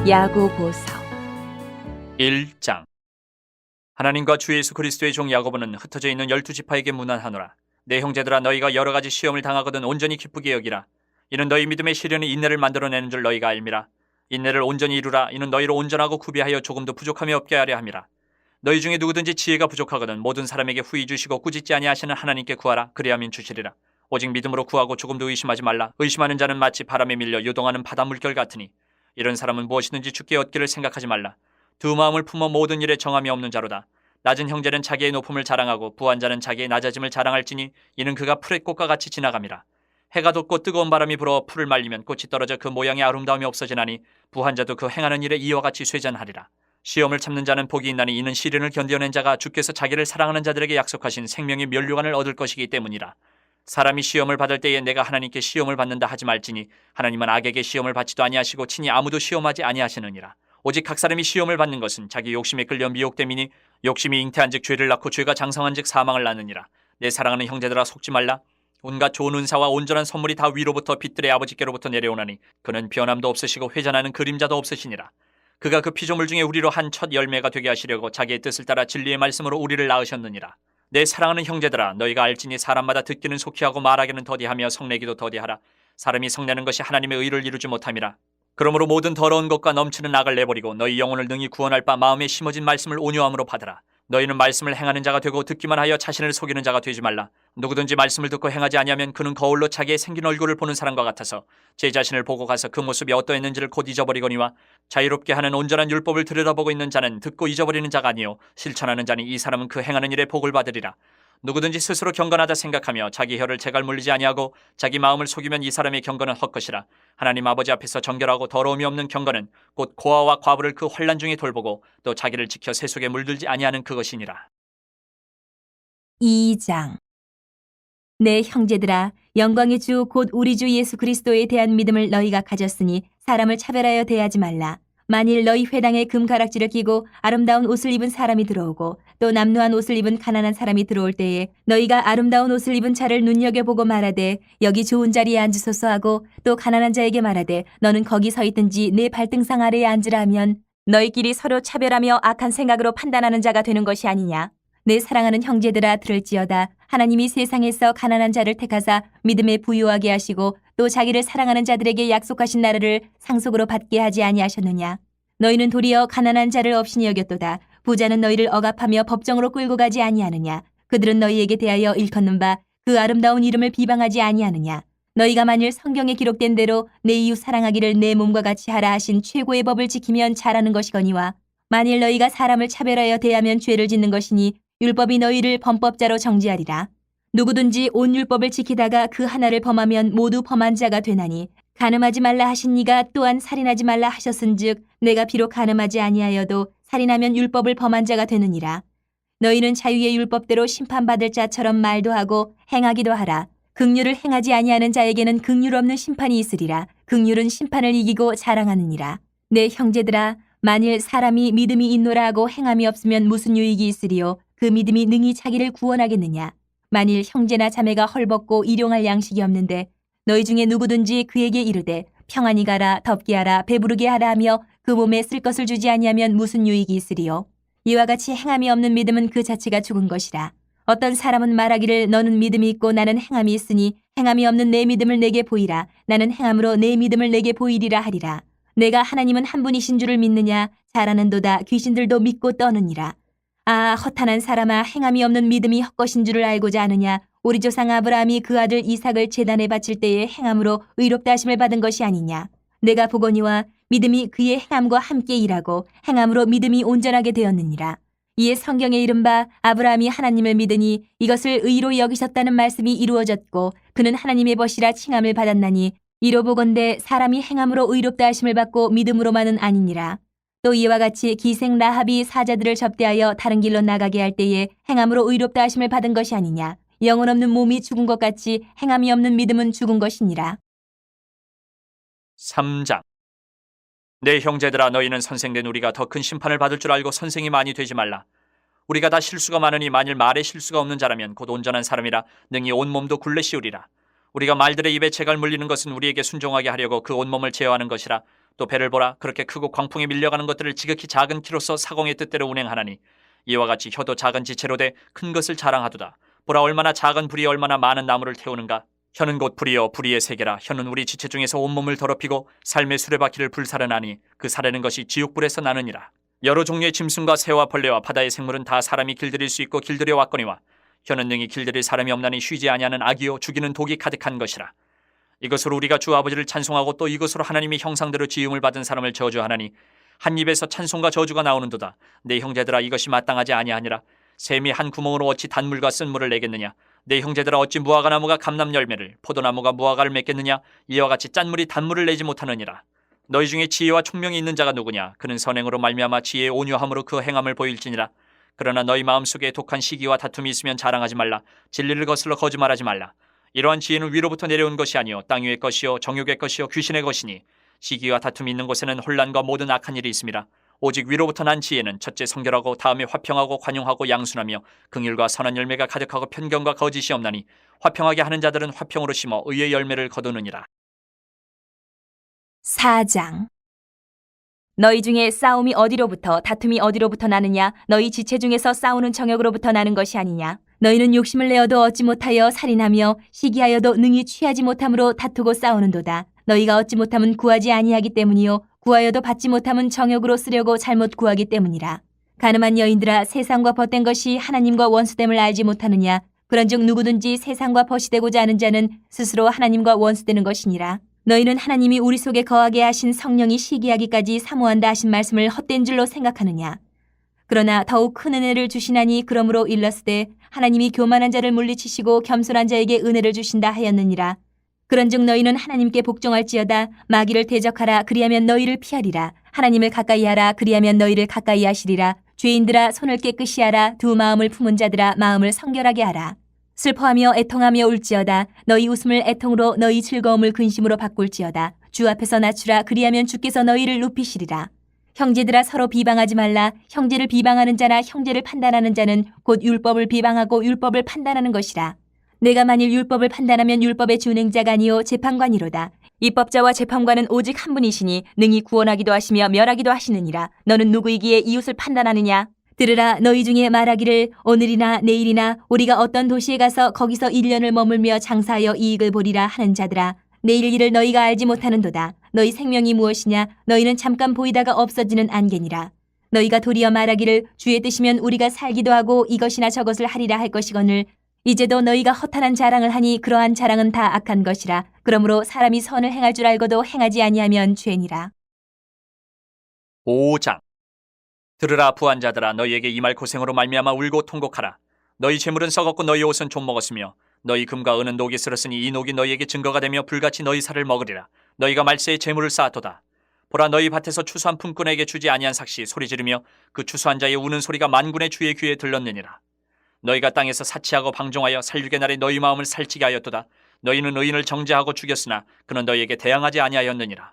야고보서 1장. 하나님과 주 예수 그리스도의 종 야고보는 흩어져 있는 12지파에게 문안하노라. 내 형제들아, 너희가 여러 가지 시험을 당하거든 온전히 기쁘게 여기라. 이는 너희 믿음의 시련이 인내를 만들어내는 줄 너희가 알미라. 인내를 온전히 이루라. 이는 너희를 온전하고 구비하여 조금도 부족함이 없게 하려 함이라. 너희 중에 누구든지 지혜가 부족하거든 모든 사람에게 후히 주시고 꾸짖지 아니하시는 하나님께 구하라. 그리하면 주시리라. 오직 믿음으로 구하고 조금도 의심하지 말라. 의심하는 자는 마치 바람에 밀려 요동하는 바다 물결 같으니 이런 사람은 무엇이든지 주께 얻기를 생각하지 말라. 두 마음을 품어 모든 일에 정함이 없는 자로다. 낮은 형제는 자기의 높음을 자랑하고 부한 자는 자기의 낮아짐을 자랑할지니 이는 그가 풀의 꽃과 같이 지나감이라. 해가 돋고 뜨거운 바람이 불어 풀을 말리면 꽃이 떨어져 그 모양의 아름다움이 없어지나니 부한 자도 그 행하는 일에 이와 같이 쇠잔하리라. 시험을 참는 자는 복이 있나니 이는 시련을 견뎌낸 자가 주께서 자기를 사랑하는 자들에게 약속하신 생명의 면류관을 얻을 것이기 때문이라. 사람이 시험을 받을 때에 내가 하나님께 시험을 받는다 하지 말지니 하나님은 악에게 시험을 받지도 아니하시고 친히 아무도 시험하지 아니하시느니라. 오직 각 사람이 시험을 받는 것은 자기 욕심에 끌려 미혹됨이니 욕심이 잉태한즉 죄를 낳고 죄가 장성한즉 사망을 낳느니라. 내 사랑하는 형제들아, 속지 말라. 온갖 좋은 은사와 온전한 선물이 다 위로부터 빛들의 아버지께로부터 내려오나니 그는 변함도 없으시고 회전하는 그림자도 없으시니라. 그가 그 피조물 중에 우리로 한 첫 열매가 되게 하시려고 자기의 뜻을 따라 진리의 말씀으로 우리를 낳으셨느니라. 내 사랑하는 형제들아, 너희가 알지니 사람마다 듣기는 속히 하고 말하기는 더디하며 성내기도 더디하라. 사람이 성내는 것이 하나님의 의를 이루지 못함이라. 그러므로 모든 더러운 것과 넘치는 악을 내버리고 너희 영혼을 능히 구원할 바 마음에 심어진 말씀을 온유함으로 받으라. 너희는 말씀을 행하는 자가 되고 듣기만 하여 자신을 속이는 자가 되지 말라. 누구든지 말씀을 듣고 행하지 아니하면 그는 거울로 자기의 생긴 얼굴을 보는 사람과 같아서 제 자신을 보고 가서 그 모습이 어떠했는지를 곧 잊어버리거니와 자유롭게 하는 온전한 율법을 들여다보고 있는 자는 듣고 잊어버리는 자가 아니요 실천하는 자니 이 사람은 그 행하는 일에 복을 받으리라. 누구든지 스스로 경건하다 생각하며 자기 혀를 재갈 물리지 아니하고 자기 마음을 속이면 이 사람의 경건은 헛것이라. 하나님 아버지 앞에서 정결하고 더러움이 없는 경건은 곧 고아와 과부를 그 환난 중에 돌보고 또 자기를 지켜 세속에 물들지 아니하는 그것이니라. 2장. 내 형제들아, 영광의 주 곧 우리 주 예수 그리스도에 대한 믿음을 너희가 가졌으니 사람을 차별하여 대하지 말라. 만일 너희 회당에 금가락지를 끼고 아름다운 옷을 입은 사람이 들어오고 또 남루한 옷을 입은 가난한 사람이 들어올 때에 너희가 아름다운 옷을 입은 자를 눈여겨보고 말하되 여기 좋은 자리에 앉으소서 하고 또 가난한 자에게 말하되 너는 거기 서 있든지 내 발등상 아래에 앉으라 하면 너희끼리 서로 차별하며 악한 생각으로 판단하는 자가 되는 것이 아니냐. 내 사랑하는 형제들아, 들을지어다. 하나님이 세상에서 가난한 자를 택하사 믿음에 부유하게 하시고 또 자기를 사랑하는 자들에게 약속하신 나라를 상속으로 받게 하지 아니하셨느냐. 너희는 도리어 가난한 자를 업신이 여겼도다. 부자는 너희를 억압하며 법정으로 끌고 가지 아니하느냐. 그들은 너희에게 대하여 일컫는 바 그 아름다운 이름을 비방하지 아니하느냐. 너희가 만일 성경에 기록된 대로 내 이웃 사랑하기를 내 몸과 같이 하라 하신 최고의 법을 지키면 잘하는 것이거니와 만일 너희가 사람을 차별하여 대하면 죄를 짓는 것이니 율법이 너희를 범법자로 정죄하리라. 누구든지 온 율법을 지키다가 그 하나를 범하면 모두 범한 자가 되나니 간음하지 말라 하신 이가 또한 살인하지 말라 하셨은즉 내가 비록 간음하지 아니하여도 살인하면 율법을 범한 자가 되느니라. 너희는 자유의 율법대로 심판받을 자처럼 말도 하고 행하기도 하라. 긍휼을 행하지 아니하는 자에게는 긍휼 없는 심판이 있으리라. 긍휼은 심판을 이기고 자랑하느니라. 내 형제들아, 만일 사람이 믿음이 있노라 하고 행함이 없으면 무슨 유익이 있으리요. 그 믿음이 능히 자기를 구원하겠느냐. 만일 형제나 자매가 헐벗고 일용할 양식이 없는데 너희 중에 누구든지 그에게 이르되 평안히 가라, 덥게 하라, 배부르게 하라 하며 그 몸에 쓸 것을 주지 아니하면 무슨 유익이 있으리요. 이와 같이 행함이 없는 믿음은 그 자체가 죽은 것이라. 어떤 사람은 말하기를 너는 믿음이 있고 나는 행함이 있으니 행함이 없는 내 믿음을 내게 보이라. 나는 행함으로 내 믿음을 내게 보이리라 하리라. 내가 하나님은 한 분이신 줄을 믿느냐. 잘하는도다. 귀신들도 믿고 떠느니라. 아, 허탄한 사람아, 행함이 없는 믿음이 헛것인 줄을 알고자 하느냐. 우리 조상 아브라함이 그 아들 이삭을 제단에 바칠 때에 행함으로 의롭다 하심을 받은 것이 아니냐. 내가 보거니와 믿음이 그의 행함과 함께 일하고 행함으로 믿음이 온전하게 되었느니라. 이에 성경에 이른바 아브라함이 하나님을 믿으니 이것을 의로 여기셨다는 말씀이 이루어졌고 그는 하나님의 벗이라 칭함을 받았나니 이로 보건대 사람이 행함으로 의롭다 하심을 받고 믿음으로만은 아니니라. 또 이와 같이 기생 라합이 사자들을 접대하여 다른 길로 나가게 할 때에 행함으로 의롭다 하심을 받은 것이 아니냐. 영혼 없는 몸이 죽은 것 같이 행함이 없는 믿음은 죽은 것이니라. 3장. 내 형제들아, 너희는 선생된 우리가 더 큰 심판을 받을 줄 알고 선생이 많이 되지 말라. 우리가 다 실수가 많으니 만일 말에 실수가 없는 자라면 곧 온전한 사람이라 능히 온몸도 굴레 씌우리라. 우리가 말들의 입에 재갈 물리는 것은 우리에게 순종하게 하려고 그 온몸을 제어하는 것이라. 또 배를 보라. 그렇게 크고 광풍에 밀려가는 것들을 지극히 작은 키로서 사공의 뜻대로 운행하나니 이와 같이 혀도 작은 지체로 돼 큰 것을 자랑하도다. 보라, 얼마나 작은 불이 얼마나 많은 나무를 태우는가. 혀는 곧 불이요 불의의 세계라. 혀는 우리 지체 중에서 온몸을 더럽히고 삶의 수레바퀴를 불사르나니 그 사르는 것이 지옥불에서 나느니라. 여러 종류의 짐승과 새와 벌레와 바다의 생물은 다 사람이 길들일 수 있고 길들여 왔거니와 혀는 능히 길들일 사람이 없나니 쉬지 아니하는 악이요 죽이는 독이 가득한 것이라. 이것으로 우리가 주 아버지를 찬송하고 또 이것으로 하나님이 형상대로 지음을 받은 사람을 저주하나니 한 입에서 찬송과 저주가 나오는도다. 내 형제들아, 이것이 마땅하지 아니하니라. 샘이 한 구멍으로 어찌 단물과 쓴물을 내겠느냐. 내 형제들아, 어찌 무화과나무가 감람 열매를, 포도나무가 무화과를 맺겠느냐. 이와 같이 짠물이 단물을 내지 못하느니라. 너희 중에 지혜와 총명이 있는 자가 누구냐. 그는 선행으로 말미암아 지혜의 온유함으로 그 행함을 보일지니라. 그러나 너희 마음속에 독한 시기와 다툼이 있으면 자랑하지 말라. 진리를 거슬러 거짓말하지 말라. 이러한 지혜는 위로부터 내려온 것이 아니요 땅 위의 것이요 정욕의 것이요 귀신의 것이니 시기와 다툼이 있는 곳에는 혼란과 모든 악한 일이 있음이라. 오직 위로부터 난 지혜는 첫째 성결하고 다음에 화평하고 관용하고 양순하며 긍휼과 선한 열매가 가득하고 편견과 거짓이 없나니 화평하게 하는 자들은 화평으로 심어 의의 열매를 거두느니라. 4장. 너희 중에 싸움이 어디로부터 다툼이 어디로부터 나느냐. 너희 지체 중에서 싸우는 정욕으로부터 나는 것이 아니냐. 너희는 욕심을 내어도 얻지 못하여 살인하며 시기하여도 능히 취하지 못함으로 다투고 싸우는도다. 너희가 얻지 못함은 구하지 아니하기 때문이요 구하여도 받지 못함은 정욕으로 쓰려고 잘못 구하기 때문이라. 가늠한 여인들아, 세상과 벗된 것이 하나님과 원수됨을 알지 못하느냐. 그런즉 누구든지 세상과 벗이 되고자 하는 자는 스스로 하나님과 원수되는 것이니라. 너희는 하나님이 우리 속에 거하게 하신 성령이 시기하기까지 사모한다 하신 말씀을 헛된 줄로 생각하느냐. 그러나 더욱 큰 은혜를 주시나니 그러므로 일렀으되 하나님이 교만한 자를 물리치시고 겸손한 자에게 은혜를 주신다 하였느니라. 그런즉 너희는 하나님께 복종할지어다. 마귀를 대적하라. 그리하면 너희를 피하리라. 하나님을 가까이 하라. 그리하면 너희를 가까이 하시리라. 죄인들아, 손을 깨끗이 하라. 두 마음을 품은 자들아, 마음을 성결하게 하라. 슬퍼하며 애통하며 울지어다. 너희 웃음을 애통으로 너희 즐거움을 근심으로 바꿀지어다. 주 앞에서 낮추라. 그리하면 주께서 너희를 높이시리라. 형제들아, 서로 비방하지 말라. 형제를 비방하는 자나 형제를 판단하는 자는 곧 율법을 비방하고 율법을 판단하는 것이라. 내가 만일 율법을 판단하면 율법의 준행자가 아니요 재판관이로다. 입법자와 재판관은 오직 한 분이시니 능히 구원하기도 하시며 멸하기도 하시느니라. 너는 누구이기에 이웃을 판단하느냐? 들으라. 너희 중에 말하기를 오늘이나 내일이나 우리가 어떤 도시에 가서 거기서 1년을 머물며 장사하여 이익을 보리라 하는 자들아, 내일 일을 너희가 알지 못하는도다. 너희 생명이 무엇이냐? 너희는 잠깐 보이다가 없어지는 안개니라. 너희가 도리어 말하기를 주의 뜻이면 우리가 살기도 하고 이것이나 저것을 하리라 할 것이거늘 이제도 너희가 허탄한 자랑을 하니 그러한 자랑은 다 악한 것이라. 그러므로 사람이 선을 행할 줄 알고도 행하지 아니하면 죄니라. 5장. 들으라, 부한 자들아, 너희에게 이 말 고생으로 말미암아 울고 통곡하라. 너희 재물은 썩었고 너희 옷은 좀 먹었으며 너희 금과 은은 녹이 쓸었으니 이 녹이 너희에게 증거가 되며 불같이 너희 살을 먹으리라. 너희가 말세에 재물을 쌓았도다. 보라, 너희 밭에서 추수한 품꾼에게 주지 아니한 삭시 소리 지르며 그 추수한 자의 우는 소리가 만군의 주의 귀에 들렸느니라. 너희가 땅에서 사치하고 방종하여 살육의 날에 너희 마음을 살찌게 하였도다. 너희는 의인을 정죄하고 죽였으나 그는 너희에게 대항하지 아니하였느니라.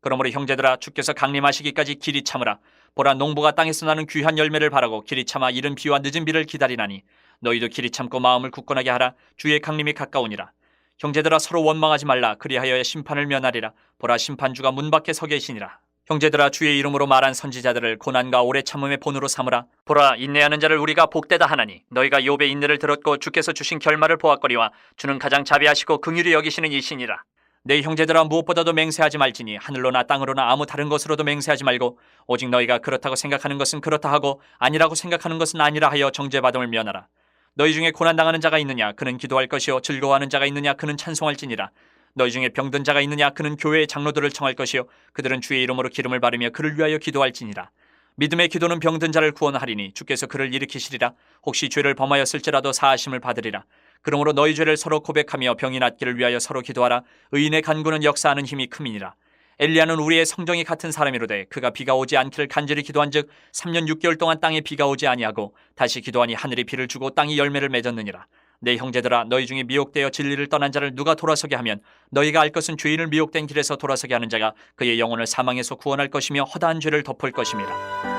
그러므로 형제들아, 주께서 강림하시기까지 길이 참으라. 보라, 농부가 땅에서 나는 귀한 열매를 바라고 길이 참아 이른 비와 늦은 비를 기다리나니 너희도 길이 참고 마음을 굳건하게 하라. 주의 강림이 가까우니라. 형제들아, 서로 원망하지 말라. 그리하여 심판을 면하리라. 보라, 심판주가 문 밖에 서 계시니라. 형제들아, 주의 이름으로 말한 선지자들을 고난과 오래 참음의 본으로 삼으라. 보라, 인내하는 자를 우리가 복되다 하나니 너희가 욥의 인내를 들었고 주께서 주신 결말을 보았거니와 주는 가장 자비하시고 긍휼히 여기시는 이시니라. 내 형제들아, 무엇보다도 맹세하지 말지니 하늘로나 땅으로나 아무 다른 것으로도 맹세하지 말고 오직 너희가 그렇다고 생각하는 것은 그렇다 하고 아니라고 생각하는 것은 아니라 하여 정죄받음을 면하라. 너희 중에 고난당하는 자가 있느냐? 그는 기도할 것이요. 즐거워하는 자가 있느냐? 그는 찬송할지니라. 너희 중에 병든 자가 있느냐? 그는 교회의 장로들을 청할 것이요. 그들은 주의 이름으로 기름을 바르며 그를 위하여 기도할지니라. 믿음의 기도는 병든 자를 구원하리니 주께서 그를 일으키시리라. 혹시 죄를 범하였을지라도 사하심을 받으리라. 그러므로 너희 죄를 서로 고백하며 병이 낫기를 위하여 서로 기도하라. 의인의 간구는 역사하는 힘이 큼이니라. 엘리야는 우리의 성정이 같은 사람이로되 그가 비가 오지 않기를 간절히 기도한즉 3년 6개월 동안 땅에 비가 오지 아니하고 다시 기도하니 하늘이 비를 주고 땅이 열매를 맺었느니라. 내 형제들아, 너희 중에 미혹되어 진리를 떠난 자를 누가 돌아서게 하면 너희가 알 것은 죄인을 미혹된 길에서 돌아서게 하는 자가 그의 영혼을 사망에서 구원할 것이며 허다한 죄를 덮을 것임이라.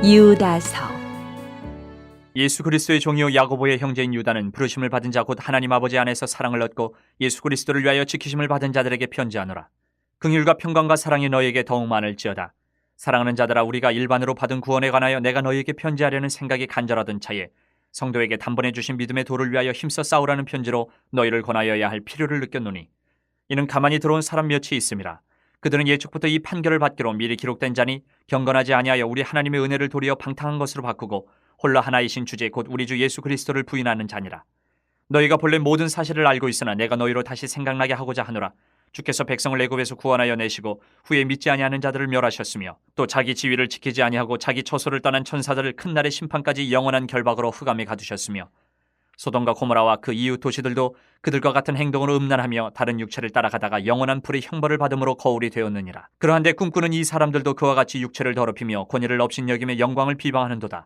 유다서. 예수 그리스도의 종이요 야고보의 형제인 유다는 부르심을 받은 자 곧 하나님 아버지 안에서 사랑을 얻고 예수 그리스도를 위하여 지키심을 받은 자들에게 편지하노라. 긍휼과 평강과 사랑이 너희에게 더욱 많을지어다. 사랑하는 자들아, 우리가 일반으로 받은 구원에 관하여 내가 너희에게 편지하려는 생각이 간절하던 차에 성도에게 단번에 주신 믿음의 도를 위하여 힘써 싸우라는 편지로 너희를 권하여야 할 필요를 느꼈노니, 이는 가만히 들어온 사람 몇이 있음이라. 그들은 예측부터 이 판결을 받기로 미리 기록된 자니 경건하지 아니하여 우리 하나님의 은혜를 도리어 방탕한 것으로 바꾸고 홀로 하나이신 주제 곧 우리 주 예수 그리스도를 부인하는 자니라. 너희가 본래 모든 사실을 알고 있으나 내가 너희로 다시 생각나게 하고자 하노라. 주께서 백성을 애굽에서 구원하여 내시고 후에 믿지 아니하는 자들을 멸하셨으며 또 자기 지위를 지키지 아니하고 자기 처소를 떠난 천사들을 큰 날의 심판까지 영원한 결박으로 흑암에 가두셨으며 소돔과 고모라와 그 이웃 도시들도 그들과 같은 행동으로 음란하며 다른 육체를 따라가다가 영원한 불의 형벌을 받음으로 거울이 되었느니라. 그러한데 꿈꾸는 이 사람들도 그와 같이 육체를 더럽히며 권위를 업신여기며 영광을 비방하는도다.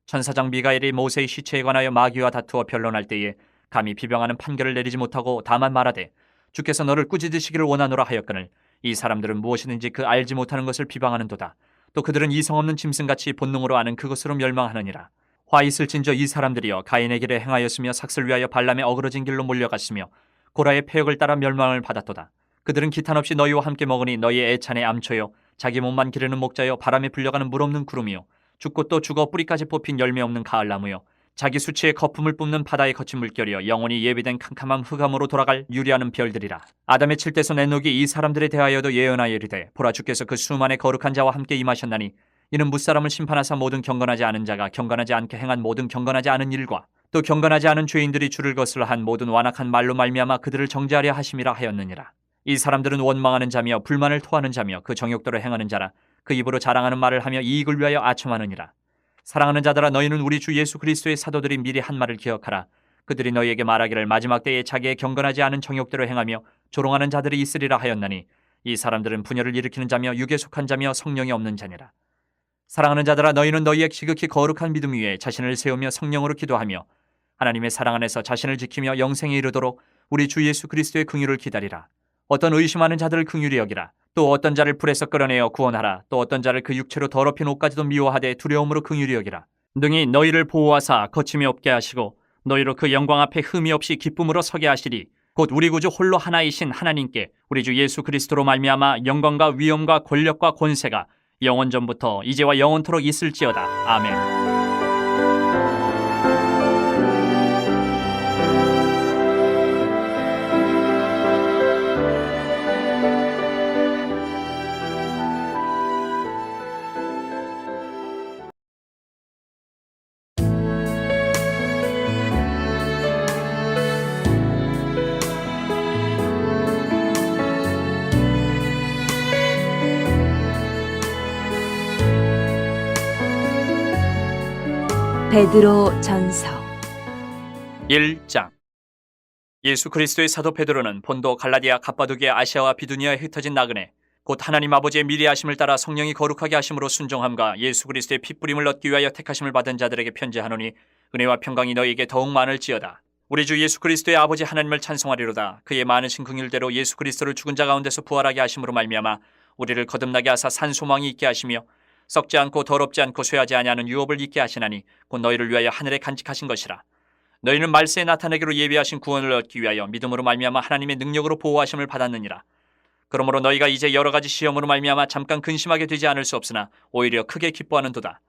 천사장 미가엘이 모세의 시체에 관하여 마귀와 다투어 변론할 때에 감히 비방하는 판결을 내리지 못하고 다만 말하되 주께서 너를 꾸짖으시기를 원하노라 하였거늘 이 사람들은 무엇이든지 그 알지 못하는 것을 비방하는도다. 또 그들은 이성 없는 짐승같이 본능으로 아는 그것으로 멸망하느니라. 화 있을진저 이 사람들이여 가인의 길에 행하였으며 삭슬 위하여 발람의 어그러진 길로 몰려갔으며 고라의 패역을 따라 멸망을 받았도다. 그들은 기탄 없이 너희와 함께 먹으니 너희의 애찬의 암초요 자기 몸만 기르는 목자여 바람에 불려가는 물 없는 구름이요 죽고 또 죽어 뿌리까지 뽑힌 열매 없는 가을나무요 자기 수치의 거품을 뿜는 바다의 거친 물결이여 영원히 예비된 캄캄한 흑암으로 돌아갈 유리하는 별들이라. 아담의 칠대손 에녹이 이 사람들에 대하여도 예언하여 이르되 보라, 주께서 그 수만의 거룩한 자와 함께 임하셨나니 이는 무사람을 심판하사 모든 경건하지 않은 자가 경건하지 않게 행한 모든 경건하지 않은 일과 또 경건하지 않은 죄인들이 주를 거슬러 한 모든 완악한 말로 말미암아 그들을 정죄하려 하심이라 하였느니라. 이 사람들은 원망하는 자며 불만을 토하는 자며 그 정욕대로 행하는 자라. 그 입으로 자랑하는 말을 하며 이익을 위하여 아첨하느니라. 사랑하는 자들아, 너희는 우리 주 예수 그리스도의 사도들이 미리 한 말을 기억하라. 그들이 너희에게 말하기를 마지막 때에 자기의 경건하지 않은 정욕대로 행하며 조롱하는 자들이 있으리라 하였나니 이 사람들은 분열을 일으키는 자며 육에 속한 자며 성령이 없는 자니라. 사랑하는 자들아, 너희는 너희의 지극히 거룩한 믿음 위에 자신을 세우며 성령으로 기도하며 하나님의 사랑 안에서 자신을 지키며 영생에 이르도록 우리 주 예수 그리스도의 긍휼을 기다리라. 어떤 의심하는 자들을 긍휼히 여기라. 또 어떤 자를 불에서 끌어내어 구원하라. 또 어떤 자를 그 육체로 더럽힌 옷까지도 미워하되 두려움으로 긍휼히 여기라. 능히 너희를 보호하사 거침이 없게 하시고 너희로 그 영광 앞에 흠이 없이 기쁨으로 서게 하시리. 곧 우리 구주 홀로 하나이신 하나님께 우리 주 예수 그리스도로 말미암아 영광과 위엄과 권력과 권세가 영원 전부터 이제와 영원토록 있을지어다. 아멘. 베드로 전서. 1장. 예수 그리스도의 사도 베드로는 본도, 갈라디아, 갑바도기아, 아시아와 비두니아에 흩어진 나그네 곧 하나님 아버지의 미리하심을 따라 성령이 거룩하게 하심으로 순종함과 예수 그리스도의 핏부림을 얻기 위하여 택하심을 받은 자들에게 편지하노니 은혜와 평강이 너희에게 더욱 많을지어다. 우리 주 예수 그리스도의 아버지 하나님을 찬송하리로다. 그의 많으신 긍휼대로 예수 그리스도를 죽은 자 가운데서 부활하게 하심으로 말미암아 우리를 거듭나게 하사 산 소망이 있게 하시며 썩지 않고 더럽지 않고 쇠하지 아니하는 유업을 잊게 하시나니 곧 너희를 위하여 하늘에 간직하신 것이라. 너희는 말세에 나타내기로 예비하신 구원을 얻기 위하여 믿음으로 말미암아 하나님의 능력으로 보호하심을 받았느니라. 그러므로 너희가 이제 여러 가지 시험으로 말미암아 잠깐 근심하게 되지 않을 수 없으나 오히려 크게 기뻐하는도다.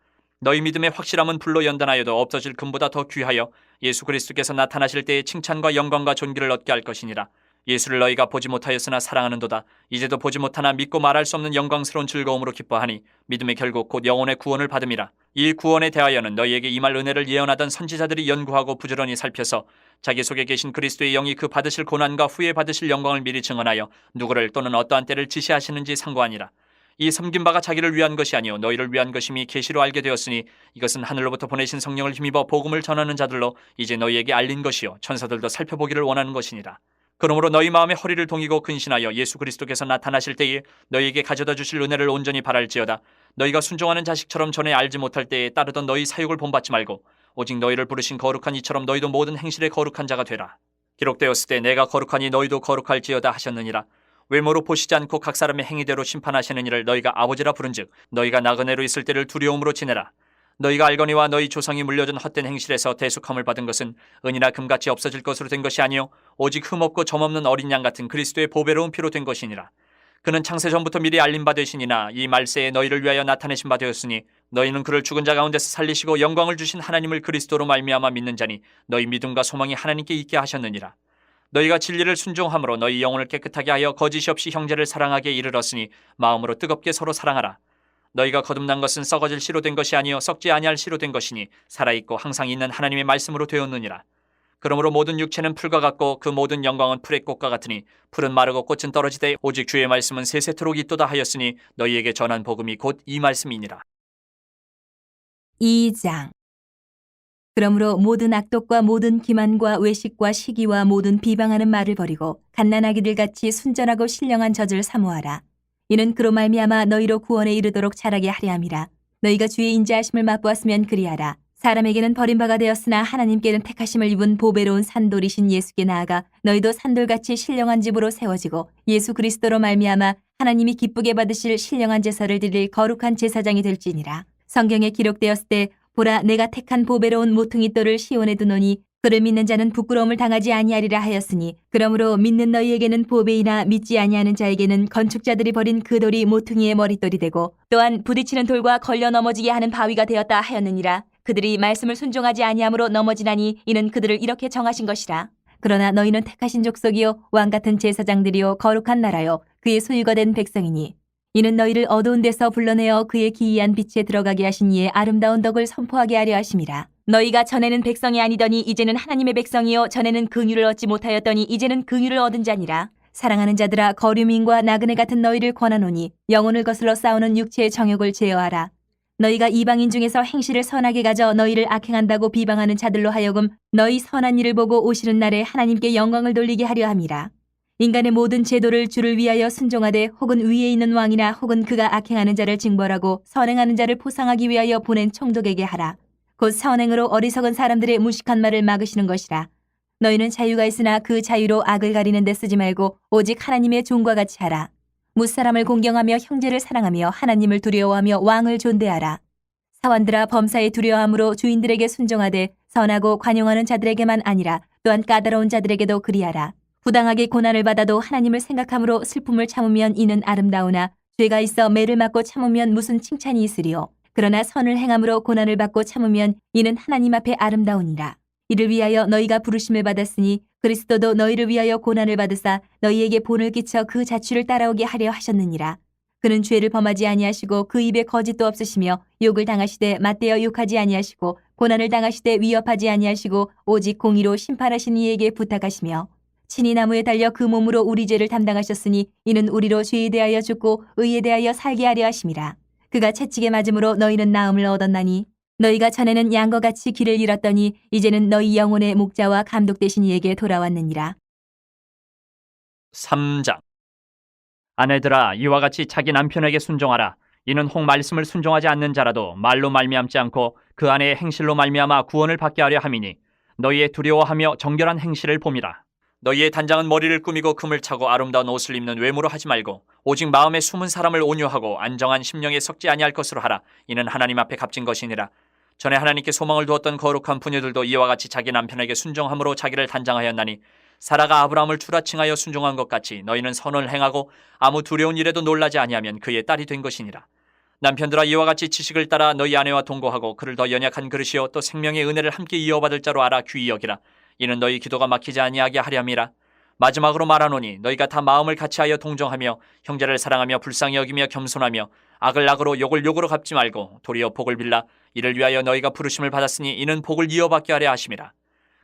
너희 믿음의 확실함은 불로 연단하여도 없어질 금보다 더 귀하여 예수 그리스도께서 나타나실 때에 칭찬과 영광과 존귀를 얻게 할 것이니라. 예수를 너희가 보지 못하였으나 사랑하는도다. 이제도 보지 못하나 믿고 말할 수 없는 영광스러운 즐거움으로 기뻐하니 믿음의 결국 곧 영혼의 구원을 받음이라. 이 구원에 대하여는 너희에게 임할 은혜를 예언하던 선지자들이 연구하고 부지런히 살펴서 자기 속에 계신 그리스도의 영이 그 받으실 고난과 후에 받으실 영광을 미리 증언하여 누구를 또는 어떠한 때를 지시하시는지 상고하니라. 이 섬긴 바가 자기를 위한 것이 아니요 너희를 위한 것임이 계시로 알게 되었으니 이것은 하늘로부터 보내신 성령을 힘입어 복음을 전하는 자들로 이제 너희에게 알린 것이요 천사들도 살펴보기를 원하는 것이니라. 그러므로 너희 마음에 허리를 동이고 근신하여 예수 그리스도께서 나타나실 때에 너희에게 가져다 주실 은혜를 온전히 바랄지어다. 너희가 순종하는 자식처럼 전에 알지 못할 때에 따르던 너희 사육을 본받지 말고 오직 너희를 부르신 거룩한 이처럼 너희도 모든 행실에 거룩한 자가 되라. 기록되었을 때 내가 거룩하니 너희도 거룩할지어다 하셨느니라. 외모로 보시지 않고 각 사람의 행위대로 심판하시는 이를 너희가 아버지라 부른즉 너희가 나그네로 있을 때를 두려움으로 지내라. 너희가 알거니와 너희 조상이 물려준 헛된 행실에서 대속함을 받은 것은 은이나 금같이 없어질 것으로 된 것이 아니요 오직 흠없고 점없는 어린 양 같은 그리스도의 보배로운 피로 된 것이니라. 그는 창세 전부터 미리 알림 바 되시니나 이 말세에 너희를 위하여 나타내신 바 되었으니 너희는 그를 죽은 자 가운데서 살리시고 영광을 주신 하나님을 그리스도로 말미암아 믿는 자니 너희 믿음과 소망이 하나님께 있게 하셨느니라. 너희가 진리를 순종함으로 너희 영혼을 깨끗하게 하여 거짓이 없이 형제를 사랑하게 이르렀으니 마음으로 뜨겁게 서로 사랑하라. 너희가 거듭난 것은 썩어질 씨로 된 것이 아니요 썩지 아니할 씨로 된 것이니 살아있고 항상 있는 하나님의 말씀으로 되었느니라. 그러므로 모든 육체는 풀과 같고 그 모든 영광은 풀의 꽃과 같으니 풀은 마르고 꽃은 떨어지되 오직 주의 말씀은 세세토록 있도다 하였으니 너희에게 전한 복음이 곧 이 말씀이니라. 2장. 그러므로 모든 악독과 모든 기만과 외식과 시기와 모든 비방하는 말을 버리고 갓난아기들 같이 순전하고 신령한 젖을 사모하라. 이는 그로 말미암아 너희로 구원에 이르도록 자라게 하려 함이라. 너희가 주의 인자하심을 맛보았으면 그리하라. 사람에게는 버림바가 되었으나 하나님께는 택하심을 입은 보배로운 산돌이신 예수께 나아가 너희도 산돌같이 신령한 집으로 세워지고 예수 그리스도로 말미암아 하나님이 기쁘게 받으실 신령한 제사를 드릴 거룩한 제사장이 될지니라. 성경에 기록되었을 때 보라 내가 택한 보배로운 모퉁이 돌을 시온에 두노니 그를 믿는 자는 부끄러움을 당하지 아니하리라 하였으니 그러므로 믿는 너희에게는 보배이나 믿지 아니하는 자에게는 건축자들이 버린 그 돌이 모퉁이의 머릿돌이 되고 또한 부딪히는 돌과 걸려 넘어지게 하는 바위가 되었다 하였느니라. 그들이 말씀을 순종하지 아니함으로 넘어지나니 이는 그들을 이렇게 정하신 것이라. 그러나 너희는 택하신 족속이요 왕같은 제사장들이요 거룩한 나라요 그의 소유가 된 백성이니 이는 너희를 어두운 데서 불러내어 그의 기이한 빛에 들어가게 하신 이의 아름다운 덕을 선포하게 하려 하심이라. 너희가 전에는 백성이 아니더니 이제는 하나님의 백성이요 전에는 긍휼을 얻지 못하였더니 이제는 긍휼을 얻은 자니라. 사랑하는 자들아 거류민과 나그네 같은 너희를 권하노니 영혼을 거슬러 싸우는 육체의 정욕을 제어하라. 너희가 이방인 중에서 행실을 선하게 가져 너희를 악행한다고 비방하는 자들로 하여금 너희 선한 일을 보고 오시는 날에 하나님께 영광을 돌리게 하려 함이라. 인간의 모든 제도를 주를 위하여 순종하되 혹은 위에 있는 왕이나 혹은 그가 악행하는 자를 징벌하고 선행하는 자를 포상하기 위하여 보낸 총독에게 하라. 곧 선행으로 어리석은 사람들의 무식한 말을 막으시는 것이라. 너희는 자유가 있으나 그 자유로 악을 가리는 데 쓰지 말고 오직 하나님의 종과 같이 하라. 무사람을 공경하며 형제를 사랑하며 하나님을 두려워하며 왕을 존대하라. 사원들아 범사에 두려워함으로 주인들에게 순종하되 선하고 관용하는 자들에게만 아니라 또한 까다로운 자들에게도 그리하라. 부당하게 고난을 받아도 하나님을 생각함으로 슬픔을 참으면 이는 아름다우나 죄가 있어 매를 맞고 참으면 무슨 칭찬이 있으리요. 그러나 선을 행함으로 고난을 받고 참으면 이는 하나님 앞에 아름다우니라. 이를 위하여 너희가 부르심을 받았으니 그리스도도 너희를 위하여 고난을 받으사 너희에게 본을 끼쳐 그 자취를 따라오게 하려 하셨느니라. 그는 죄를 범하지 아니하시고 그 입에 거짓도 없으시며 욕을 당하시되 맞대어 욕하지 아니하시고 고난을 당하시되 위협하지 아니하시고 오직 공의로 심판하신 이에게 부탁하시며 친히 나무에 달려 그 몸으로 우리 죄를 담당하셨으니 이는 우리로 죄에 대하여 죽고 의에 대하여 살게 하려 하심이라. 그가 채찍에 맞음으로 너희는 나음을 얻었나니 너희가 전에는 양과 같이 길을 잃었더니 이제는 너희 영혼의 목자와 감독 되신 이에게 돌아왔느니라. 3장. 아내들아 이와 같이 자기 남편에게 순종하라. 이는 혹 말씀을 순종하지 않는 자라도 말로 말미암지 않고 그 아내의 행실로 말미암아 구원을 받게 하려 함이니 너희의 두려워하며 정결한 행실을 봄이라. 너희의 단장은 머리를 꾸미고 금을 차고 아름다운 옷을 입는 외모로 하지 말고 오직 마음에 숨은 사람을 온유하고 안정한 심령에 썩지 아니할 것으로 하라. 이는 하나님 앞에 값진 것이니라. 전에 하나님께 소망을 두었던 거룩한 부녀들도 이와 같이 자기 남편에게 순종함으로 자기를 단장하였나니 사라가 아브라함을 추라칭하여 순종한 것 같이 너희는 선을 행하고 아무 두려운 일에도 놀라지 아니하면 그의 딸이 된 것이니라. 남편들아 이와 같이 지식을 따라 너희 아내와 동거하고 그를 더 연약한 그릇이요 또 생명의 은혜를 함께 이어받을 자로 알아 귀히 여기라. 이는 너희 기도가 막히지 아니하게 하렴이라. 마지막으로 말하노니 너희가 다 마음을 같이하여 동정하며 형제를 사랑하며 불쌍히 여기며 겸손하며 악을 악으로 욕을 욕으로 갚지 말고 도리어 복을 빌라. 이를 위하여 너희가 부르심을 받았으니 이는 복을 이어받게 하려 하심이라.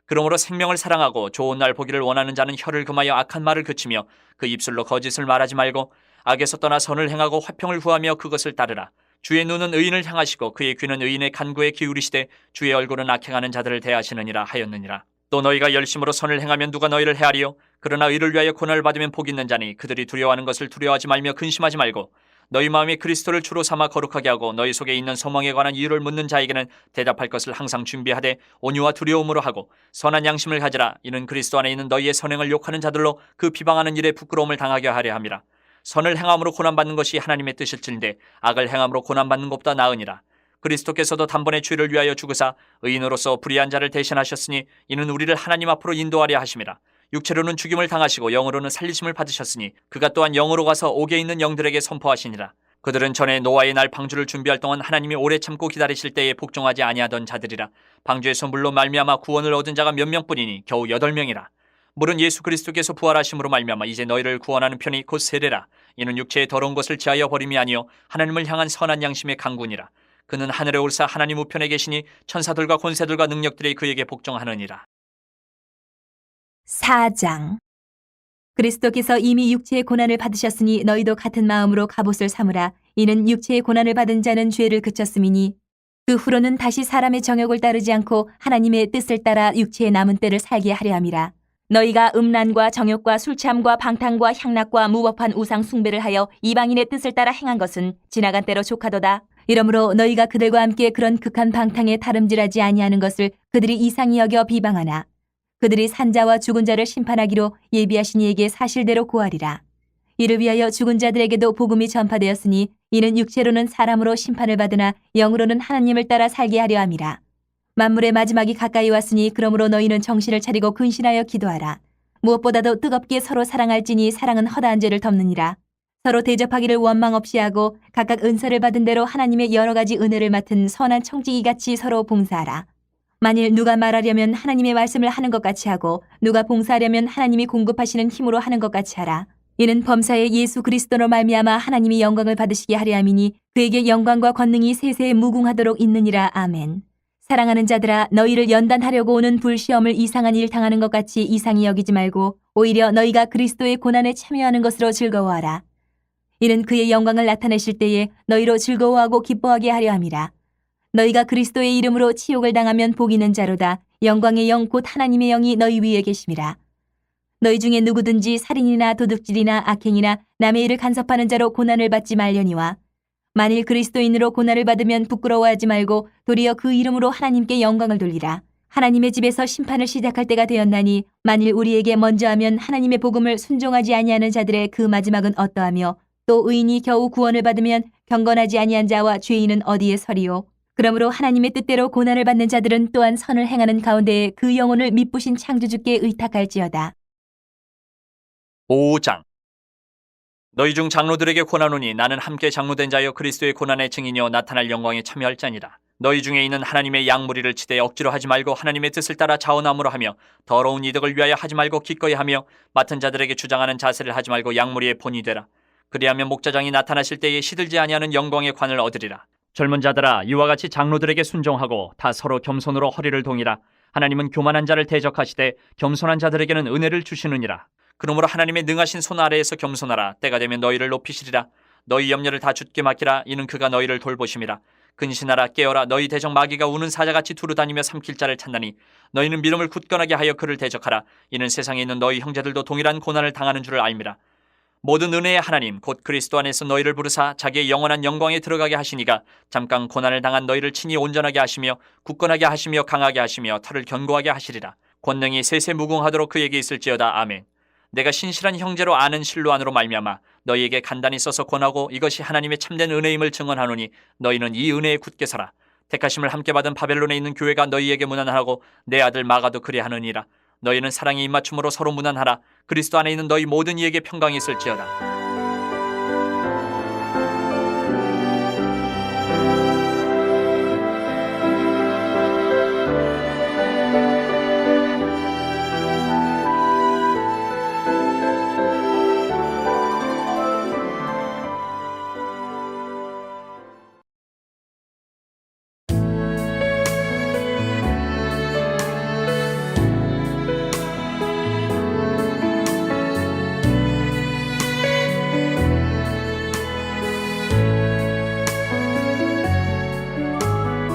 그러므로 생명을 사랑하고 좋은 날 보기를 원하는 자는 혀를 금하여 악한 말을 그치며 그 입술로 거짓을 말하지 말고 악에서 떠나 선을 행하고 화평을 구하며 그것을 따르라. 주의 눈은 의인을 향하시고 그의 귀는 의인의 간구에 기울이시되 주의 얼굴은 악행하는 자들을 대하시느니라 하였느니라. 또 너희가 열심으로 선을 행하면 누가 너희를 헤아리요? 그러나 의를 위하여 고난을 받으면 복 있는 자니 그들이 두려워하는 것을 두려워하지 말며 근심하지 말고 너희 마음이 그리스도를 주로 삼아 거룩하게 하고 너희 속에 있는 소망에 관한 이유를 묻는 자에게는 대답할 것을 항상 준비하되 온유와 두려움으로 하고 선한 양심을 가지라. 이는 그리스도 안에 있는 너희의 선행을 욕하는 자들로 그 비방하는 일에 부끄러움을 당하게 하려 함이라. 선을 행함으로 고난받는 것이 하나님의 뜻일진데 악을 행함으로 고난받는 것보다 나으니라. 그리스도께서도 단번에 죄를 위하여 죽으사 의인으로서 불의한 자를 대신하셨으니 이는 우리를 하나님 앞으로 인도하려 하심이라. 육체로는 죽임을 당하시고 영으로는 살리심을 받으셨으니 그가 또한 영으로 가서 옥에 있는 영들에게 선포하시니라. 그들은 전에 노아의 날 방주를 준비할 동안 하나님이 오래 참고 기다리실 때에 복종하지 아니하던 자들이라. 방주에서 물로 말미암아 구원을 얻은 자가 몇 명뿐이니 겨우 8명이라. 물은 예수 그리스도께서 부활하심으로 말미암아 이제 너희를 구원하는 편이 곧 세례라. 이는 육체의 더러운 것을 지하여 버림이 아니요 하나님을 향한 선한 양심의 강군이라. 그는 하늘에 올사 하나님 우편에 계시니 천사들과 권세들과 능력들이 그에게 복종하느니라. 4장. 그리스도께서 이미 육체의 고난을 받으셨으니 너희도 같은 마음으로 갑옷을 삼으라. 이는 육체의 고난을 받은 자는 죄를 그쳤음이니 그 후로는 다시 사람의 정욕을 따르지 않고 하나님의 뜻을 따라 육체의 남은 때를 살게 하려 함이라. 너희가 음란과 정욕과 술취함과 방탕과 향락과 무법한 우상 숭배를 하여 이방인의 뜻을 따라 행한 것은 지나간 때로 족하도다. 이러므로 너희가 그들과 함께 그런 극한 방탕에 다름질하지 아니하는 것을 그들이 이상히 여겨 비방하나 그들이 산자와 죽은 자를 심판하기로 예비하신 이에게 사실대로 고하리라. 이를 위하여 죽은 자들에게도 복음이 전파되었으니 이는 육체로는 사람으로 심판을 받으나 영으로는 하나님을 따라 살게 하려 함이라. 만물의 마지막이 가까이 왔으니 그러므로 너희는 정신을 차리고 근신하여 기도하라. 무엇보다도 뜨겁게 서로 사랑할지니 사랑은 허다한 죄를 덮느니라. 서로 대접하기를 원망 없이 하고 각각 은사를 받은 대로 하나님의 여러 가지 은혜를 맡은 선한 청지기같이 서로 봉사하라. 만일 누가 말하려면 하나님의 말씀을 하는 것 같이 하고 누가 봉사하려면 하나님이 공급하시는 힘으로 하는 것 같이 하라. 이는 범사의 예수 그리스도로 말미암아 하나님이 영광을 받으시게 하려 함이니 그에게 영광과 권능이 세세에 무궁하도록 있느니라. 아멘. 사랑하는 자들아, 너희를 연단하려고 오는 불시험을 이상한 일 당하는 것 같이 이상히 여기지 말고 오히려 너희가 그리스도의 고난에 참여하는 것으로 즐거워하라. 이는 그의 영광을 나타내실 때에 너희로 즐거워하고 기뻐하게 하려 함이라. 너희가 그리스도의 이름으로 치욕을 당하면 복 있는 자로다. 영광의 영 곧 하나님의 영이 너희 위에 계심이라. 너희 중에 누구든지 살인이나 도둑질이나 악행이나 남의 일을 간섭하는 자로 고난을 받지 말려니와 만일 그리스도인으로 고난을 받으면 부끄러워하지 말고 도리어 그 이름으로 하나님께 영광을 돌리라. 하나님의 집에서 심판을 시작할 때가 되었나니 만일 우리에게 먼저 하면 하나님의 복음을 순종하지 아니하는 자들의 그 마지막은 어떠하며 또 의인이 겨우 구원을 받으면 경건하지 아니한 자와 죄인은 어디에 서리요. 그러므로 하나님의 뜻대로 고난을 받는 자들은 또한 선을 행하는 가운데에 그 영혼을 미쁘신 창조주께 의탁할지어다. 5장. 너희 중 장로들에게 권하노니 나는 함께 장로된 자여 그리스도의 고난의 증인이여 나타날 영광에 참여할 자니라. 너희 중에 있는 하나님의 양무리를 치되 억지로 하지 말고 하나님의 뜻을 따라 자원함으로 하며 더러운 이득을 위하여 하지 말고 기꺼이 하며 맡은 자들에게 주장하는 자세를 하지 말고 양무리의 본이 되라. 그리하면 목자장이 나타나실 때에 시들지 아니하는 영광의 관을 얻으리라. 젊은 자들아, 이와 같이 장로들에게 순종하고 다 서로 겸손으로 허리를 동이라. 하나님은 교만한 자를 대적하시되 겸손한 자들에게는 은혜를 주시느니라. 그러므로 하나님의 능하신 손 아래에서 겸손하라. 때가 되면 너희를 높이시리라. 너희 염려를 다 주께 맡기라. 이는 그가 너희를 돌보심이라. 근신하라. 깨어라. 너희 대적 마귀가 우는 사자같이 두루다니며 삼킬 자를 찾나니 너희는 믿음을 굳건하게 하여 그를 대적하라. 이는 세상에 있는 너희 형제들도 동일한 고난을 당하는 줄을 알미라. 모든 은혜의 하나님 곧 그리스도 안에서 너희를 부르사 자기의 영원한 영광에 들어가게 하시니가 잠깐 고난을 당한 너희를 친히 온전하게 하시며 굳건하게 하시며 강하게 하시며 털을 견고하게 하시리라. 권능이 세세 무궁하도록 그에게 있을지어다. 아멘. 내가 신실한 형제로 아는 실로 안으로 말미암아 너희에게 간단히 써서 권하고 이것이 하나님의 참된 은혜임을 증언하노니 너희는 이 은혜에 굳게 서라. 택하심을 함께 받은 바벨론에 있는 교회가 너희에게 무난하고 내 아들 마가도 그리하느니라. 너희는 사랑의 입맞춤으로 서로 무난하라. 그리스도 안에 있는 너희 모든 이에게 평강이 있을지어다.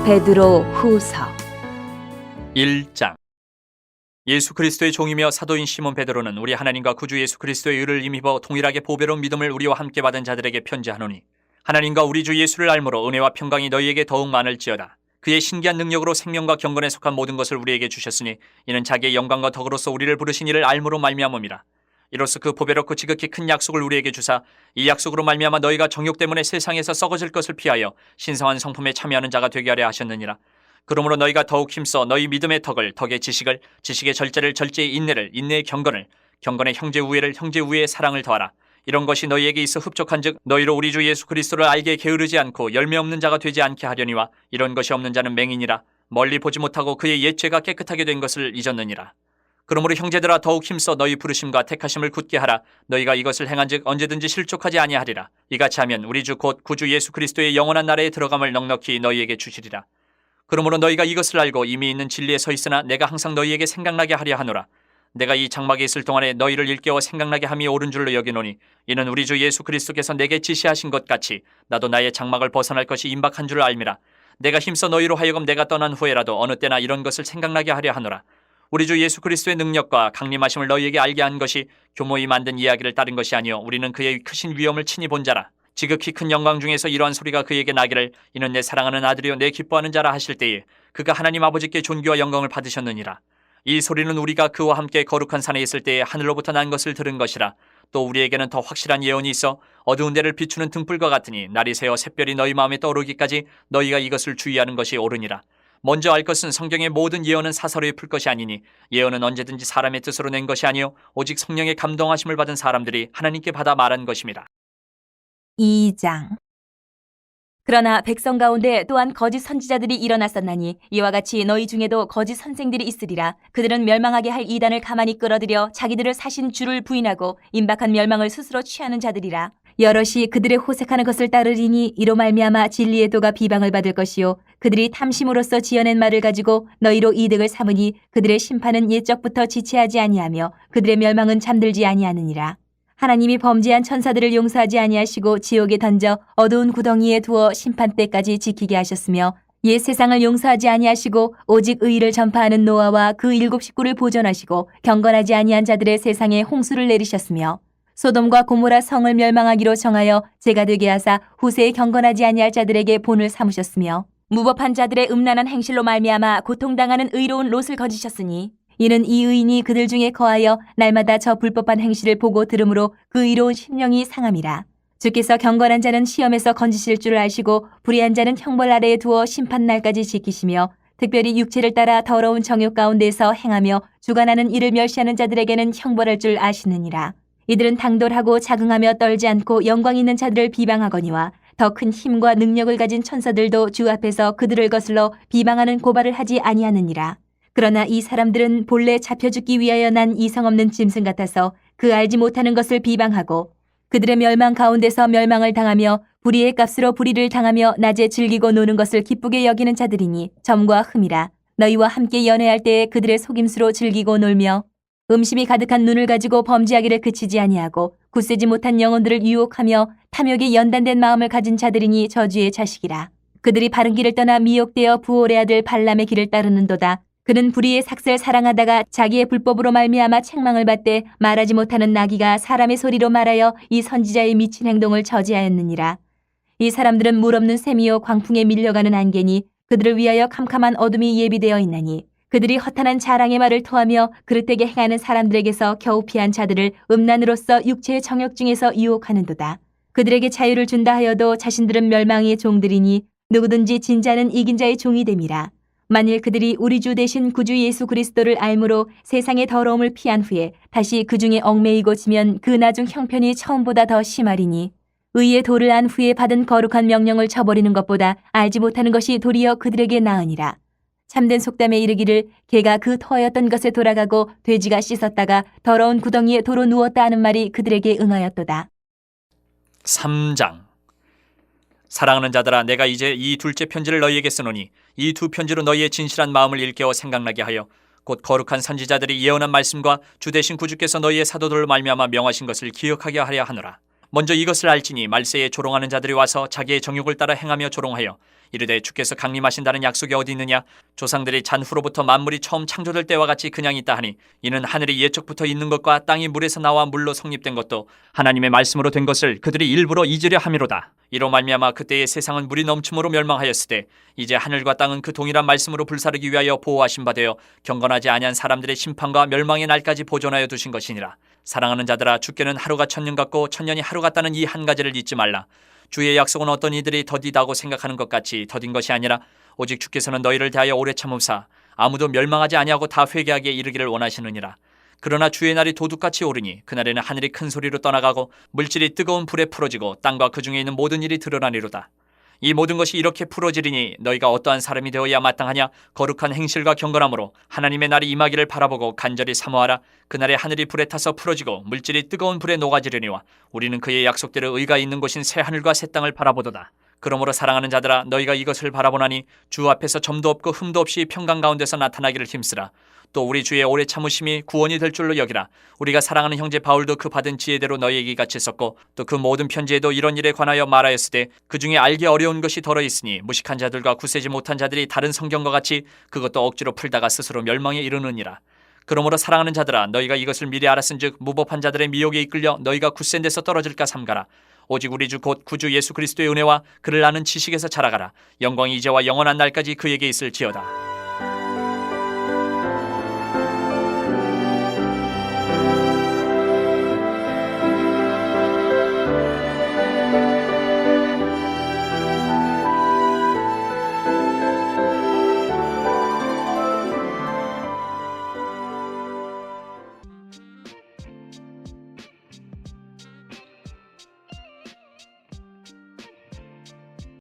베드로 후서 1장. 예수 그리스도의 종이며 사도인 시몬 베드로는 우리 하나님과 구주 예수 그리스도의 의를 힘입어 동일하게 보배로운 믿음을 우리와 함께 받은 자들에게 편지하노니 하나님과 우리 주 예수를 알므로 은혜와 평강이 너희에게 더욱 많을지어다. 그의 신기한 능력으로 생명과 경건에 속한 모든 것을 우리에게 주셨으니 이는 자기의 영광과 덕으로서 우리를 부르신 이를 알므로 말미암음이라. 이로써 그 보배롭고 지극히 큰 약속을 우리에게 주사 이 약속으로 말미암아 너희가 정욕 때문에 세상에서 썩어질 것을 피하여 신성한 성품에 참여하는 자가 되게 하려 하셨느니라. 그러므로 너희가 더욱 힘써 너희 믿음의 덕을, 덕의 지식을, 지식의 절제를, 절제의 인내를, 인내의 경건을, 경건의 형제 우애를, 형제 우애의 사랑을 더하라. 이런 것이 너희에게 있어 흡족한즉 너희로 우리 주 예수 그리스도를 알게 게으르지 않고 열매 없는 자가 되지 않게 하려니와 이런 것이 없는 자는 맹인이라 멀리 보지 못하고 그의 옛 죄가 깨끗하게 된 것을 잊었느니라. 그러므로 형제들아 더욱 힘써 너희 부르심과 택하심을 굳게 하라. 너희가 이것을 행한즉 언제든지 실족하지 아니하리라. 이같이 하면 우리 주 곧 구주 예수 그리스도의 영원한 나라에 들어감을 넉넉히 너희에게 주시리라. 그러므로 너희가 이것을 알고 이미 있는 진리에 서 있으나 내가 항상 너희에게 생각나게 하려 하노라. 내가 이 장막에 있을 동안에 너희를 일깨워 생각나게 함이 옳은 줄로 여기노니 이는 우리 주 예수 그리스도께서 내게 지시하신 것 같이 나도 나의 장막을 벗어날 것이 임박한 줄 알미라. 내가 힘써 너희로 하여금 내가 떠난 후에라도 어느 때나 이런 것을 생각나게 하려 하노라. 우리 주 예수 그리스도의 능력과 강림하심을 너희에게 알게 한 것이 교모이 만든 이야기를 따른 것이 아니요 우리는 그의 크신 위엄을 친히 본 자라. 지극히 큰 영광 중에서 이러한 소리가 그에게 나기를 이는 내 사랑하는 아들이요 내 기뻐하는 자라 하실 때에 그가 하나님 아버지께 존귀와 영광을 받으셨느니라. 이 소리는 우리가 그와 함께 거룩한 산에 있을 때에 하늘로부터 난 것을 들은 것이라. 또 우리에게는 더 확실한 예언이 있어 어두운 데를 비추는 등불과 같으니 날이 새어 샛별이 너희 마음에 떠오르기까지 너희가 이것을 주의하는 것이 옳으니라. 먼저 알 것은 성경의 모든 예언은 사사로이 풀 것이 아니니 예언은 언제든지 사람의 뜻으로 낸 것이 아니요 오직 성령의 감동하심을 받은 사람들이 하나님께 받아 말한 것임이라. 2장. 그러나 백성 가운데 또한 거짓 선지자들이 일어났었나니 이와 같이 너희 중에도 거짓 선생들이 있으리라. 그들은 멸망하게 할 이단을 가만히 끌어들여 자기들을 사신 주를 부인하고 임박한 멸망을 스스로 취하는 자들이라. 여럿이 그들의 호색하는 것을 따르리니 이로 말미암아 진리의 도가 비방을 받을 것이요 그들이 탐심으로써 지어낸 말을 가지고 너희로 이득을 삼으니 그들의 심판은 옛적부터 지체하지 아니하며 그들의 멸망은 잠들지 아니하느니라. 하나님이 범죄한 천사들을 용서하지 아니하시고 지옥에 던져 어두운 구덩이에 두어 심판 때까지 지키게 하셨으며 옛 세상을 용서하지 아니하시고 오직 의를 전파하는 노아와 그 7 식구를 보존하시고 경건하지 아니한 자들의 세상에 홍수를 내리셨으며 소돔과 고모라 성을 멸망하기로 정하여 죄가 되게 하사 후세에 경건하지 아니할 자들에게 본을 삼으셨으며 무법한 자들의 음란한 행실로 말미암아 고통당하는 의로운 롯을 거지셨으니 이는 이 의인이 그들 중에 거하여 날마다 저 불법한 행실을 보고 들으므로 그 의로운 심령이 상함이라. 주께서 경건한 자는 시험에서 건지실 줄 아시고 불의한 자는 형벌 아래에 두어 심판날까지 지키시며 특별히 육체를 따라 더러운 정욕 가운데서 행하며 주관하는 이를 멸시하는 자들에게는 형벌할 줄 아시느니라. 이들은 당돌하고 자긍하며 떨지 않고 영광 있는 자들을 비방하거니와 더 큰 힘과 능력을 가진 천사들도 주 앞에서 그들을 거슬러 비방하는 고발을 하지 아니하느니라. 그러나 이 사람들은 본래 잡혀 죽기 위하여 난 이성 없는 짐승 같아서 그 알지 못하는 것을 비방하고 그들의 멸망 가운데서 멸망을 당하며 불의의 값으로 불의를 당하며 낮에 즐기고 노는 것을 기쁘게 여기는 자들이니 점과 흠이라. 너희와 함께 연애할 때에 그들의 속임수로 즐기고 놀며 음심이 가득한 눈을 가지고 범죄하기를 그치지 아니하고 굳세지 못한 영혼들을 유혹하며 탐욕에 연단된 마음을 가진 자들이니 저주의 자식이라. 그들이 바른 길을 떠나 미혹되어 부올의 아들 발람의 길을 따르는도다. 그는 불의의 삭슬 사랑하다가 자기의 불법으로 말미암아 책망을 받되 말하지 못하는 나귀가 사람의 소리로 말하여 이 선지자의 미친 행동을 저지하였느니라. 이 사람들은 물 없는 샘이요 광풍에 밀려가는 안개니 그들을 위하여 캄캄한 어둠이 예비되어 있나니 그들이 허탄한 자랑의 말을 토하며 그릇되게 행하는 사람들에게서 겨우 피한 자들을 음란으로서 육체의 정욕 중에서 유혹하는도다. 그들에게 자유를 준다 하여도 자신들은 멸망의 종들이니 누구든지 진자는 이긴 자의 종이 됨이라. 만일 그들이 우리 주 대신 구주 예수 그리스도를 알므로 세상의 더러움을 피한 후에 다시 그 중에 얽매이고 지면 그 나중 형편이 처음보다 더 심하리니 의의 도를 안 후에 받은 거룩한 명령을 저버리는 것보다 알지 못하는 것이 도리어 그들에게 나으니라. 참된 속담에 이르기를 개가 그 터였던 것에 돌아가고 돼지가 씻었다가 더러운 구덩이에 도로 누웠다 하는 말이 그들에게 응하였도다. 3장. 사랑하는 자들아, 내가 이제 이 둘째 편지를 너희에게 쓰노니 이 두 편지로 너희의 진실한 마음을 일깨워 생각나게 하여 곧 거룩한 선지자들이 예언한 말씀과 주 대신 구주께서 너희의 사도들로 말미암아 명하신 것을 기억하게 하려 하노라. 먼저 이것을 알지니 말세에 조롱하는 자들이 와서 자기의 정욕을 따라 행하며 조롱하여 이르되 주께서 강림하신다는 약속이 어디 있느냐? 조상들이 잔후로부터 만물이 처음 창조될 때와 같이 그냥 있다 하니 이는 하늘이 예적부터 있는 것과 땅이 물에서 나와 물로 성립된 것도 하나님의 말씀으로 된 것을 그들이 일부러 잊으려 함이로다. 이로 말미암아 그때의 세상은 물이 넘침으로 멸망하였으되 이제 하늘과 땅은 그 동일한 말씀으로 불사르기 위하여 보호하신 바 되어 경건하지 아니한 사람들의 심판과 멸망의 날까지 보존하여 두신 것이니라. 사랑하는 자들아, 주께는 하루가 천년 같고 천년이 하루 같다는 이 한 가지를 잊지 말라. 주의 약속은 어떤 이들이 더디다고 생각하는 것 같이 더딘 것이 아니라 오직 주께서는 너희를 대하여 오래 참으사 아무도 멸망하지 아니하고 다 회개하기에 이르기를 원하시느니라. 그러나 주의 날이 도둑같이 오르니 그날에는 하늘이 큰 소리로 떠나가고 물질이 뜨거운 불에 풀어지고 땅과 그 중에 있는 모든 일이 드러나리로다. 이 모든 것이 이렇게 풀어지리니 너희가 어떠한 사람이 되어야 마땅하냐? 거룩한 행실과 경건함으로 하나님의 날이 임하기를 바라보고 간절히 사모하라. 그날에 하늘이 불에 타서 풀어지고 물질이 뜨거운 불에 녹아지려니와 우리는 그의 약속대로 의가 있는 곳인 새 하늘과 새 땅을 바라보도다. 그러므로 사랑하는 자들아, 너희가 이것을 바라보나니 주 앞에서 점도 없고 흠도 없이 평강 가운데서 나타나기를 힘쓰라. 또 우리 주의 오래 참으심이 구원이 될 줄로 여기라. 우리가 사랑하는 형제 바울도 그 받은 지혜대로 너희에게 같이 썼고 또 그 모든 편지에도 이런 일에 관하여 말하였으되 그 중에 알기 어려운 것이 덜어 있으니 무식한 자들과 굳세지 못한 자들이 다른 성경과 같이 그것도 억지로 풀다가 스스로 멸망에 이르느니라. 그러므로 사랑하는 자들아, 너희가 이것을 미리 알았은즉 무법한 자들의 미혹에 이끌려 너희가 굳센 데서 떨어질까 삼가라. 오직 우리 주 곧 구주 예수 그리스도의 은혜와 그를 아는 지식에서 자라가라. 영광이 이제와 영원한 날까지 그에게 있을지어다.